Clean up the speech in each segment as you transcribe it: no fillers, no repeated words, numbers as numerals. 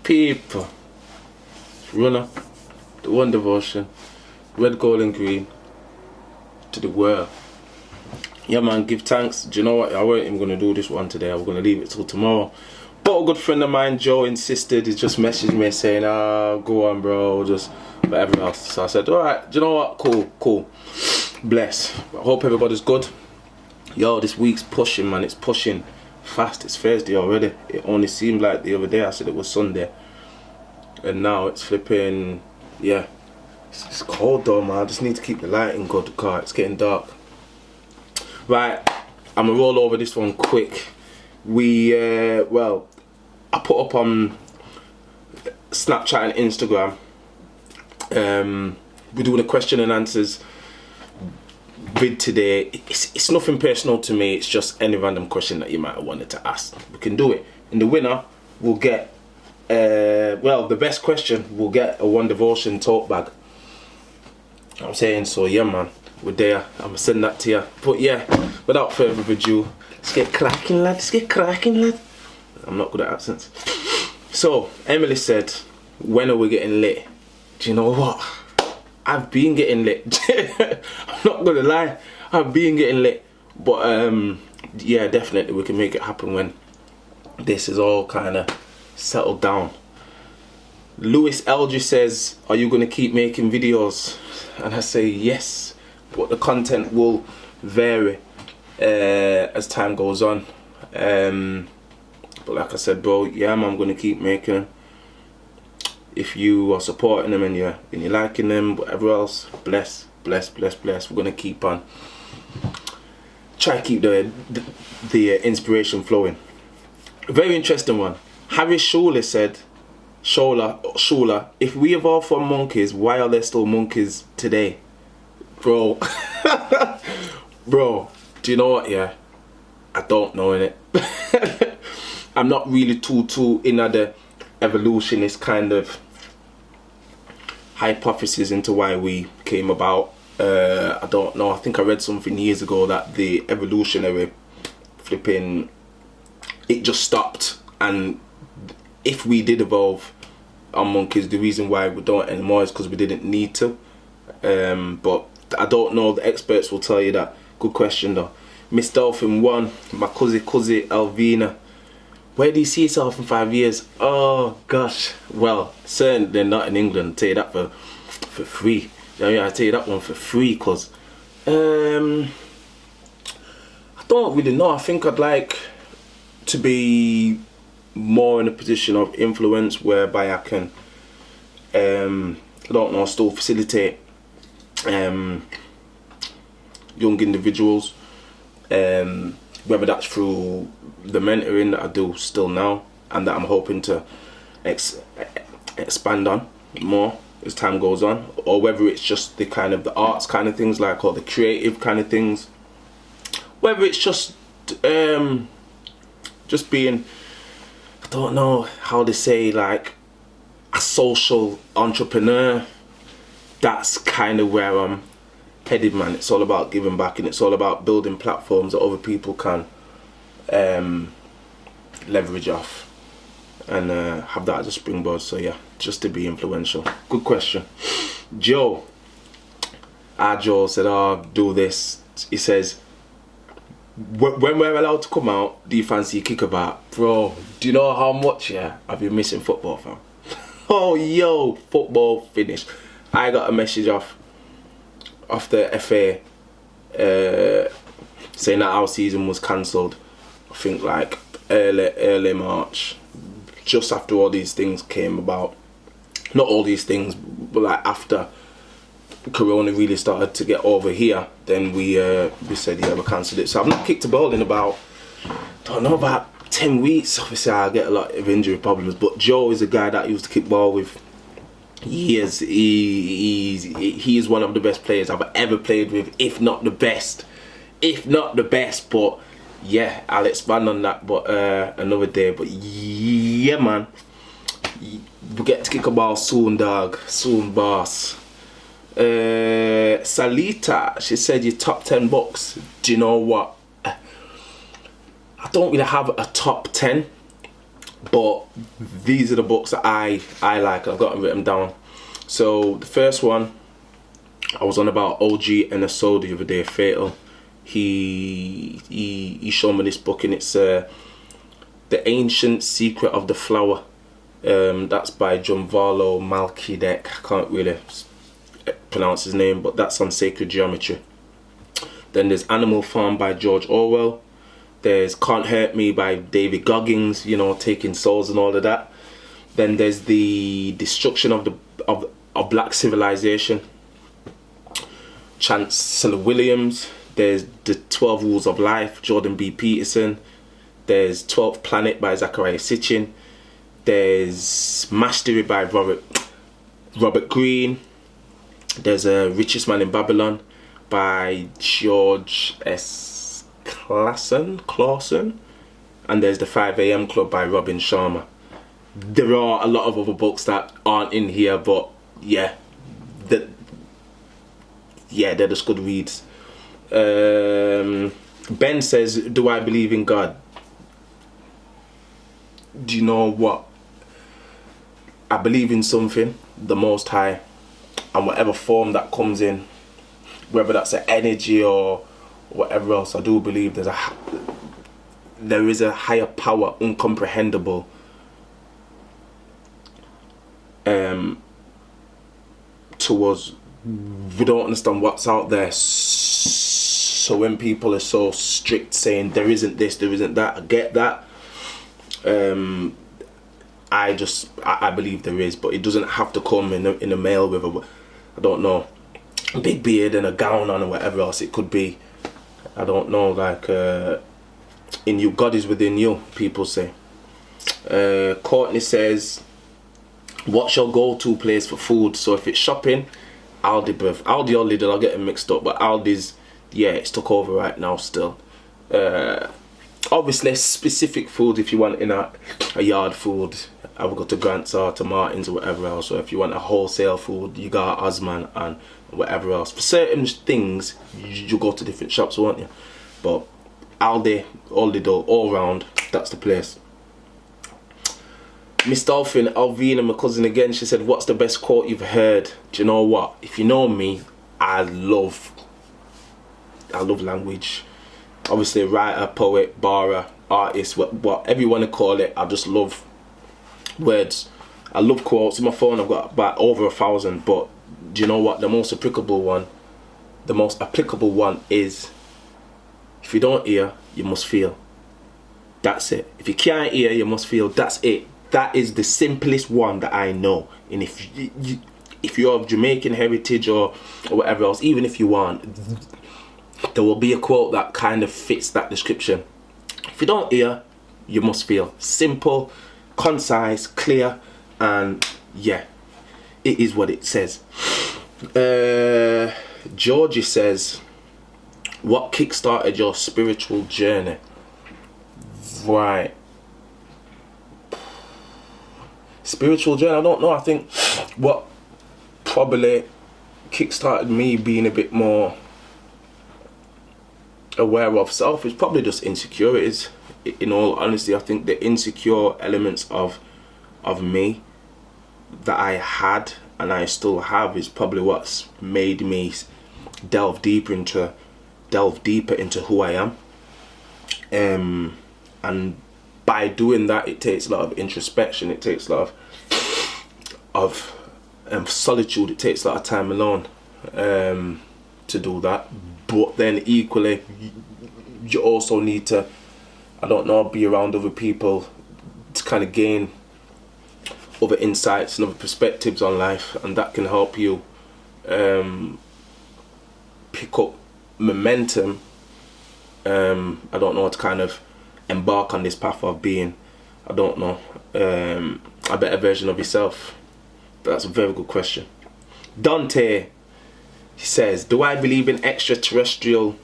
People, runner, the one devotion, red, gold and green to the world. Yeah man, give thanks. Do you know what? I weren't even going to do this one today. I was going to leave it till tomorrow. But a good friend of mine, Joe, insisted. He just messaged me saying, go on bro, just whatever else. So I said, alright, do you know what? Cool. Bless. I hope everybody's good. Yo, this week's pushing, man. It's pushing fast. It's Thursday already. It only seemed like the other day I said it was Sunday. And now it's flipping, yeah. It's cold though, man. I just need to keep the lighting good because it's getting dark. Right, I'm gonna roll over this one quick. Well, I put up on Snapchat and Instagram. We're doing a question and answers vid today. It's nothing personal to me. It's just any random question that you might have wanted to ask. We can do it. And the winner will get, well, the best question will get a A1Devotion Tote bag. I'm saying, so yeah man, we're there. I'm gonna send that to you. But yeah, without further ado, let's get cracking lad, I'm not good at accents. So Emily said, when are we getting lit? Do you know what? I've been getting lit. I'm not gonna lie, I've been getting lit. But yeah, definitely we can make it happen when this is all kind of settled down. Lewis Eldridge says, are you gonna keep making videos? And I say yes, but the content will vary as time goes on. But like I said, bro, yeah man, I'm gonna keep making. If you are supporting them and you're liking them, whatever else, bless. We're gonna keep on. Try to keep the inspiration flowing. Very interesting one. Harry Schuler said, Schuler, if we evolved from monkeys, why are there still monkeys today? Bro, bro, do you know what, yeah? I don't know, innit? I'm not really too in the evolutionist kind of hypothesis into why we came about. I don't know. I think I read something years ago that the evolutionary flipping, it just stopped, and if we did evolve on monkeys, the reason why we don't anymore is because we didn't need to. But I don't know, the experts will tell you that. Good question though. Miss Dolphin 1, my cousin Alvina, where do you see yourself in 5 years? Oh gosh, well, certainly not in England. I'll tell you that for free. Yeah, I'll tell you that one for free, because I don't really know. I think I'd like to be more in a position of influence whereby I can, I don't know, still facilitate young individuals, whether that's through the mentoring that I do still now and that I'm hoping to expand on more as time goes on, or whether it's just the kind of the arts kind of things, like, or the creative kind of things, whether it's just being, I don't know how they say, like a social entrepreneur. That's kind of where I'm headed, man. It's all about giving back, and it's all about building platforms that other people can leverage off and have that as a springboard. So yeah, just to be influential. Good question. Joe said, oh, do this. He says, when we're allowed to come out, do you fancy a kickabout? Bro, do you know how much, yeah, I've been missing football, fam? Oh, yo, football finished. I got a message off the FA saying that our season was cancelled. I think like early March, just after all these things came about. Not all these things, but like after Corona really started to get over here, then we said, yeah, we cancelled it. So I've not kicked a ball in about 10 weeks. Obviously I get a lot of injury problems, but Joe is a guy that I used to kick ball with. He is one of the best players I've ever played with, if not the best. But yeah, I'll expand on that, but another day. But yeah, man, we get to kick a ball soon, dog. Soon, boss. Salita, she said your top 10 books. Do you know what? I don't really have a top 10, but these are the books that I like. I've got them written down. So the first one, I was on about OG and a soul the other day, Fatal. He showed me this book, and it's The Ancient Secret of the Flower. That's by Giancarlo Melchizedek. I can't really pronounce his name, but that's on Sacred Geometry. Then there's Animal Farm by George Orwell. There's Can't Hurt Me by David Goggins, you know, taking souls and all of that. Then there's The Destruction of Black Civilization, Chancellor Williams. There's The 12 Rules of Life, Jordan B. Peterson. There's 12th Planet by Zachariah Sitchin. There's Mastery by Robert Greene. There's Richest Man in Babylon by George S. Clausen. And there's The 5 a.m. Club by Robin Sharma. There are a lot of other books that aren't in here, but yeah, they're just good reads. Ben says, do I believe in God? Do you know what? I believe in something, the Most High, and whatever form that comes in, whether that's an energy or whatever else, I do believe there is a higher power, incomprehensible, to us. We don't understand what's out there. So when people are so strict saying there isn't this, there isn't that, I get that. I believe there is, but it doesn't have to come in a male with I don't know, a big beard and a gown on or whatever else it could be. I don't know, like in you, God is within you, people say. Courtney says, what's your go-to place for food? So if it's shopping, Aldi or Lidl, I'll get them mixed up, but Aldi's, yeah, it's took over right now still. Obviously specific food, if you want in a yard food, I would go to Grant's or to Martin's or whatever else. Or if you want a wholesale food, you got Osman and whatever else. For certain things, you go to different shops, won't you? But Aldi, Lidl, all round, that's the place. Miss Dolphin, Alvina, my cousin again, she said, what's the best quote you've heard? Do you know what? If you know me, I love language. Obviously, writer, poet, barra, artist, whatever you want to call it, I just love words. I love quotes. In my phone, I've got about over 1,000, but do you know what? The most applicable one is, if you don't hear, you must feel. That's it. If you can't hear, you must feel. That's it. That is the simplest one that I know. And if you're of Jamaican heritage or whatever else, even if you aren't, there will be a quote that kind of fits that description. If you don't hear, you must feel. Simple, concise, clear, and yeah, it is what it says. Georgie says, what kickstarted your spiritual journey? Right. Spiritual journey, I don't know. I think what probably kickstarted me being a bit more aware of self is probably just insecurities. In all honesty, I think the insecure elements of me that I had and I still have is probably what's made me delve deeper into who I am. And by doing that, it takes a lot of introspection. It takes a lot of solitude. It takes a lot of time alone to do that. But then equally, you also need to, I don't know, be around other people to kind of gain other insights and other perspectives on life, and that can help you pick up momentum. I don't know, to kind of embark on this path of being, I don't know, a better version of yourself. That's a very good question. Dante, he says, do I believe in extraterrestrial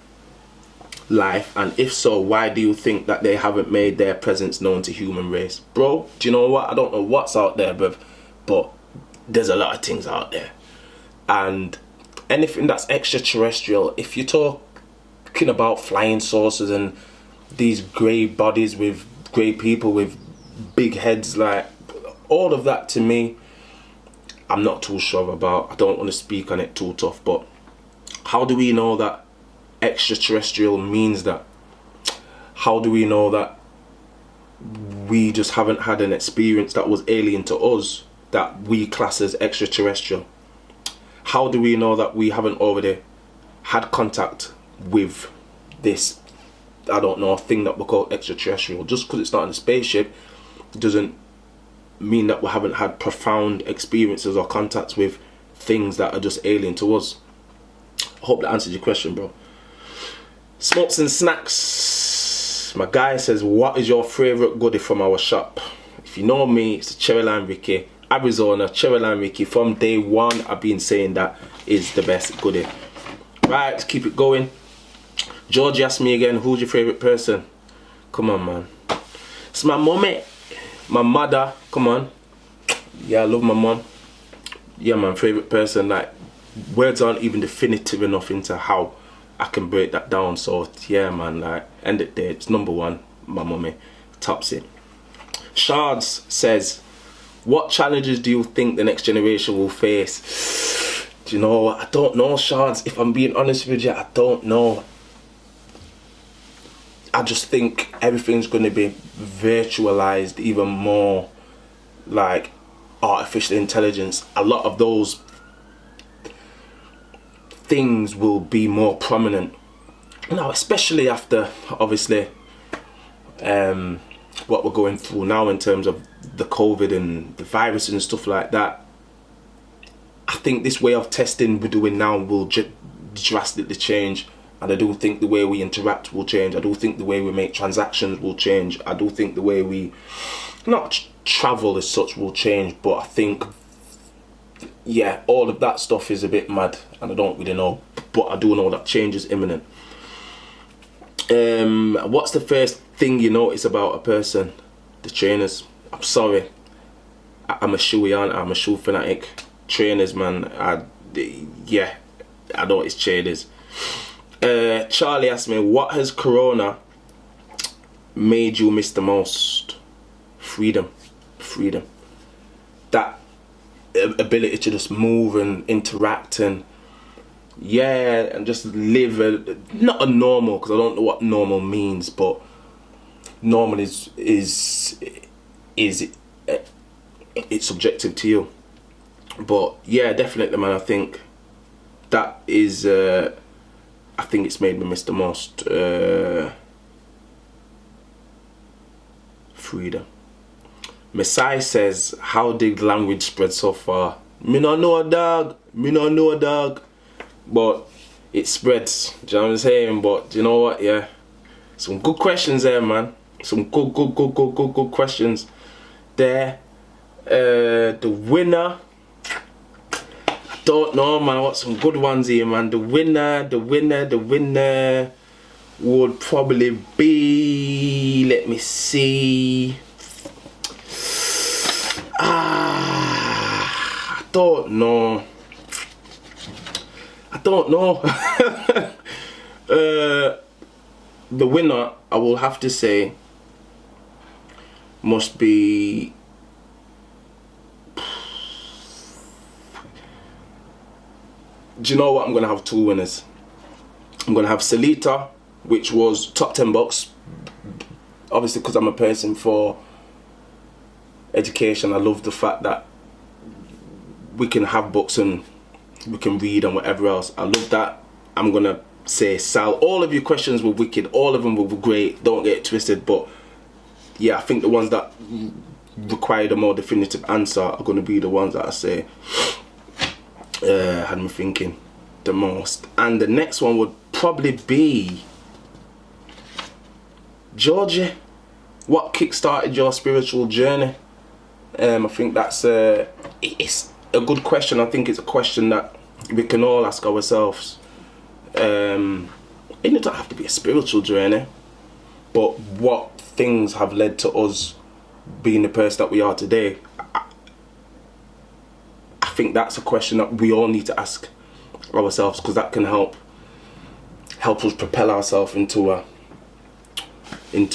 life, and if so, why do you think that they haven't made their presence known to human race? Bro, do you know what? I don't know what's out there, but there's a lot of things out there, and anything that's extraterrestrial, if you're talking about flying saucers and these grey bodies with grey people with big heads, like all of that to me, I'm not too sure about. I don't want to speak on it too tough, but how do we know that extraterrestrial means that? How do we know that we just haven't had an experience that was alien to us that we class as extraterrestrial? How do we know that we haven't already had contact with this, I don't know, thing that we call extraterrestrial? Just because it's not in a spaceship doesn't mean that we haven't had profound experiences or contacts with things that are just alien to us. I hope that answers your question, bro. Smokes and Snacks, my guy says, what is your favorite goodie from our shop? If you know me, it's the Cherry Lime Ricky, Arizona Cherry Lime Ricky. From day one, I've been saying that is the best goodie. Right, let's keep it going. George asked me again, who's your favorite person? Come on, man. It's my mummy, my mother. Come on. Yeah, I love my mom. Yeah, man, favorite person. Like, words aren't even definitive enough into how I can break that down. So yeah, man, like, end of the day, it's number one, my mummy. Tops it. Shards says, what challenges do you think the next generation will face? Do you know, I don't know, Shards. If I'm being honest with you, I don't know. I just think everything's going to be virtualized even more, like artificial intelligence. A lot of those things will be more prominent now, especially after obviously what we're going through now in terms of the COVID and the virus and stuff like that. I think this way of testing we're doing now will drastically change, and I do think the way we interact will change. I do think the way we make transactions will change. I do think the way we not travel as such will change, but I think, yeah, all of that stuff is a bit mad, and I don't really know, but I do know that change is imminent. What's the first thing you notice about a person? The trainers. I'm sorry, I'm a shoey, aren't I? I'm a shoe fanatic. Trainers, man. Yeah, I notice trainers. Charlie asked me, what has Corona made you miss the most? Freedom. That ability to just move and interact and, yeah, and just live not a normal, because I don't know what normal means, but normal is it's subjective to you. But yeah, definitely, man, I think that is I think it's made me miss the most. Freedom. Messiah says, how did language spread so far? Me not know, dog. But it spreads. Do you know what I'm saying? But you know what? Yeah, some good questions there, man. Some good questions there. The winner, I don't know, man. What some good ones here, man. The winner would probably be, let me see. I don't know. The winner, I will have to say, must be, do you know what? I'm gonna have two winners. I'm gonna have Salita, which was top 10 bucks, obviously because I'm a person for education. I love the fact that we can have books and we can read and whatever else. I love that. I'm gonna say Sal. All of your questions were wicked, all of them were great, don't get it twisted, but yeah, I think the ones that required a more definitive answer are going to be the ones that I say had me thinking the most. And the next one would probably be Georgie. What kick-started your spiritual journey? I think that's it's a good question. I think it's a question that we can all ask ourselves. It doesn't have to be a spiritual journey, but what things have led to us being the person that we are today? I think that's a question that we all need to ask ourselves, because that can help us propel ourselves into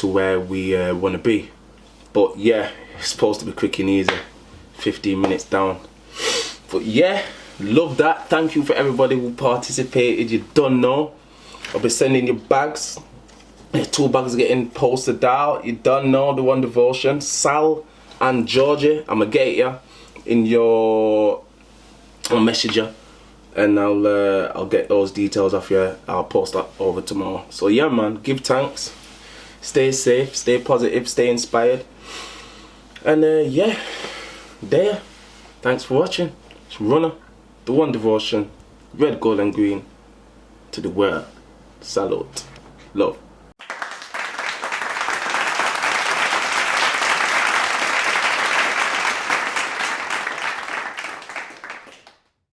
where we want to be. But yeah, it's supposed to be quick and easy, 15 minutes down. But yeah, love that. Thank you for everybody who participated. You don't know, I'll be sending you bags. 2 bags getting posted out. You don't know, the one devotion. Sal and Georgie, I'ma get you in your messenger, and I'll get those details off you. I'll post that over tomorrow. So yeah, man, give thanks, stay safe, stay positive, stay inspired, and yeah, there. Thanks for watching. It's Runner, the one devotion, red, gold, and green to the world. Salute, love.